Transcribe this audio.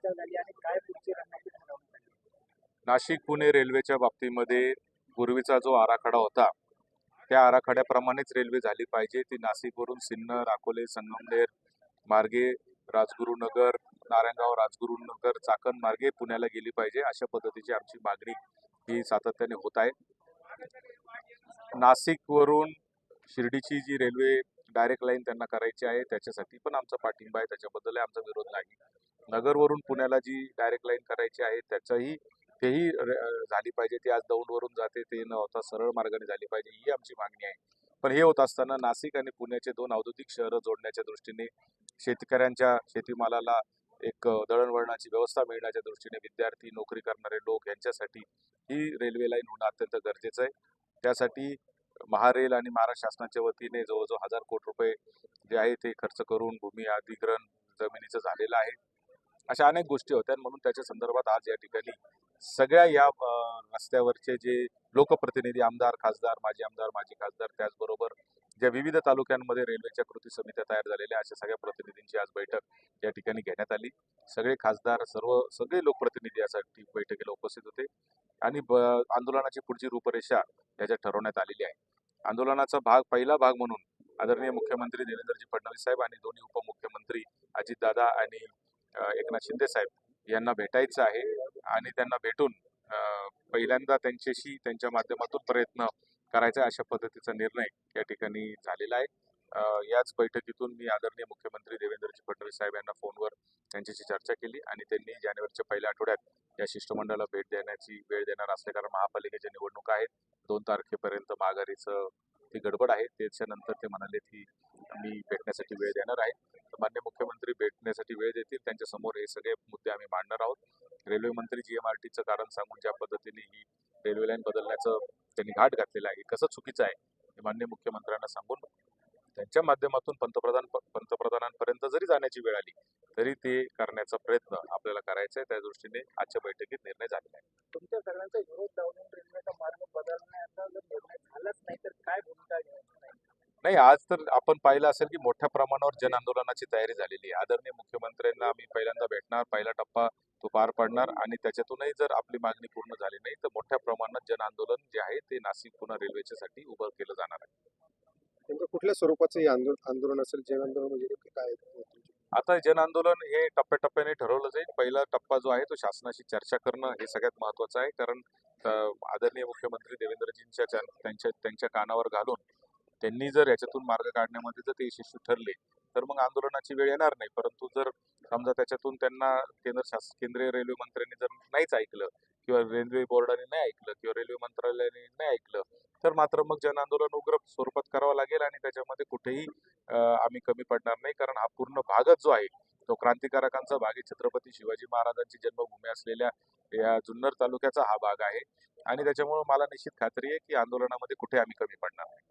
चर्चा झाली आणि काय पुढची रणनीती ठरवण्यात आली? नाशिक पुणे रेल्वेच्या बाबतीमध्ये पूर्वीचा जो आराखडा होता त्या आराखड्याप्रमाणेच रेल्वे झाली पाहिजे. ती नाशिकवरून सिन्नर, अकोले, संगमनेर मार्गे राजगुरुनगर, नारायणगाव, राजगुरुनगर, चाकण मार्गे पुण्याला गेली पाहिजे. अशा पद्धतीची आमची मागणी ही सातत्याने होत आहे. नाशिकवरून शिर्डीची जी रेल्वे डायरेक्ट लाईन त्यांना करायची आहे त्याच्यासाठी पण आमचा पाठिंबा आहे, त्याच्याबद्दल आमचा विरोध नाही. नगरवरून पुण्याला जी डायरेक्ट लाईन करायची आहे त्याचंही तेही झाली पाहिजे. ती आज दौंडवरून जाते, ते न होता सरळ मार्गाने झाली पाहिजे, ही आमची मागणी आहे. पण हे होत असताना नाशिक आणि पुण्याचे दोन औद्योगिक शहरं जोडण्याच्या दृष्टीने, शेतकऱ्यांच्या शेतीमालाला एक दळणवळणाची व्यवस्था मिळण्याच्या दृष्टीने, विद्यार्थी, नोकरी करणारे लोक यांच्यासाठी ही रेल्वे लाईन होणं अत्यंत गरजेचं आहे. त्यासाठी महारेल आणि महाराष्ट्र शासनाच्या वतीने जवळजवळ 1000 कोटी रुपये जे आहे ते खर्च करून भूमी अधिग्रहण जमिनीचं झालेलं आहे. अशा अनेक गोष्टी होत्या म्हणून त्याच्या संदर्भात आज या ठिकाणी सगळ्या या रस्त्यावरचे जे लोकप्रतिनिधी, आमदार, खासदार, माजी खासदार, त्याचबरोबर ज्या विविध तालुक्यांमध्ये रेल्वेच्या कृती समित्या तयार झालेल्या अशा सगळ्या प्रतिनिधींची आज बैठक या ठिकाणी घेण्यात आली. सगळे खासदार, सगळे लोकप्रतिनिधी यासाठी बैठकीला उपस्थित होते आणि आंदोलनाची पुढची रूपरेषा याच्यात ठरवण्यात आलेली आहे. आंदोलनाचा पहिला भाग म्हणून आदरणीय मुख्यमंत्री देवेंद्रजी फडणवीस साहेब आणि दोन्ही उपमुख्यमंत्री अजितदादा आणि एकनाथ शिंदे साहेब यांना भेटायचं आहे आणि त्यांना भेटून पहिल्यांदा त्यांच्याशी त्यांच्या माध्यमातून प्रयत्न करायचा अशा पद्धतीचा निर्णय या ठिकाणी झालेला आहे. याच बैठकीतून मी आदरणीय मुख्यमंत्री देवेंद्रजी फडणवीस साहेब यांना फोनवर त्यांच्याशी चर्चा केली आणि त्यांनी जानेवारीच्या पहिल्या आठवड्यात या शिष्टमंडळाला भेट देण्याची वेळ देणार असले, कारण महापालिकेच्या निवडणुका आहेत. 2 तारखेपर्यंत माघारीचं ती गडबड आहे. त्याच्यानंतर ते म्हणाले की मी भेटण्यासाठी वेळ देणार आहे. तर माननीय मुख्यमंत्री भेटण्यासाठी वेळ देतील, त्यांच्या समोर हे सगळे मुद्दे आम्ही मांडणार आहोत. रेल्वे मंत्री GMRTचं कारण सांगून ज्या पद्धतीने ही रेल्वे लाईन बदलण्याचं त्यांनी घाट घातलेला आहे, कसं चुकीचं आहे हे माननीय मुख्यमंत्र्यांना सांगून त्यांच्या माध्यमातून पंतप्रधानांपर्यंत जरी जाण्याची वेळ आली तरी ते करण्याचा प्रयत्न आपल्याला करायचा आहे. त्या दृष्टीने आजच्या बैठकीत निर्णय झालेला आहे. तुमच्या सगळ्यांचा विरोध लावून रेल्वेचा मार्ग बदलण्याचा जर निर्णय झालाच नाही तर काय भूमिका घ्यायची नाही? नाही, आज तर आपण पाहिलं असेल की मोठ्या प्रमाणावर जन आंदोलनाची तयारी झालेली आहे. आदरणीय मुख्यमंत्र्यांना आम्ही पहिल्यांदा भेटणार, पहिला टप्पा तो पार पाडणार आणि त्याच्यातूनही जर आपली मागणी पूर्ण झाली नाही तर मोठ्या प्रमाणात जन आंदोलन जे आहे ते नाशिक पुणे रेल्वेच्यासाठी उभं केलं जाणार आहे. म्हणजे कुठल्या स्वरूपाचं हे आंदोलन असेल? जन आंदोलन म्हणजे नेमकं काय आहे? आता जन आंदोलन हे टप्प्याटप्प्याने ठरवलं जाईल. पहिला टप्पा जो आहे तो शासनाशी चर्चा करणं हे सगळ्यात महत्वाचं आहे, कारण आदरणीय मुख्यमंत्री देवेंद्रजींच्या त्यांच्या कानावर घालून त्यांनी जर याच्यातून मार्ग काढण्यामध्ये जर ते यशस्वी ठरले तर मग आंदोलनाची वेळ येणार नाही. परंतु जर समजा त्याच्यातून त्यांना केंद्रीय रेल्वे मंत्र्यांनी जर नाहीच ऐकलं किंवा रेल्वे बोर्डाने नाही ऐकलं किंवा रेल्वे मंत्रालयाने नाही ऐकलं तर मात्र मग जन आंदोलन उग्र स्वरूपात करावं लागेल आणि त्याच्यामध्ये कुठेही आम्ही कमी पडणार नाही, कारण हा पूर्ण भागच जो आहे तो क्रांतिकारकांचा भाग आहे. छत्रपती शिवाजी महाराजांची जन्मभूमी असलेल्या या जुन्नर तालुक्याचा हा भाग आहे आणि त्याच्यामुळे मला निश्चित खात्री आहे की आंदोलनामध्ये कुठे आम्ही कमी पडणार नाही.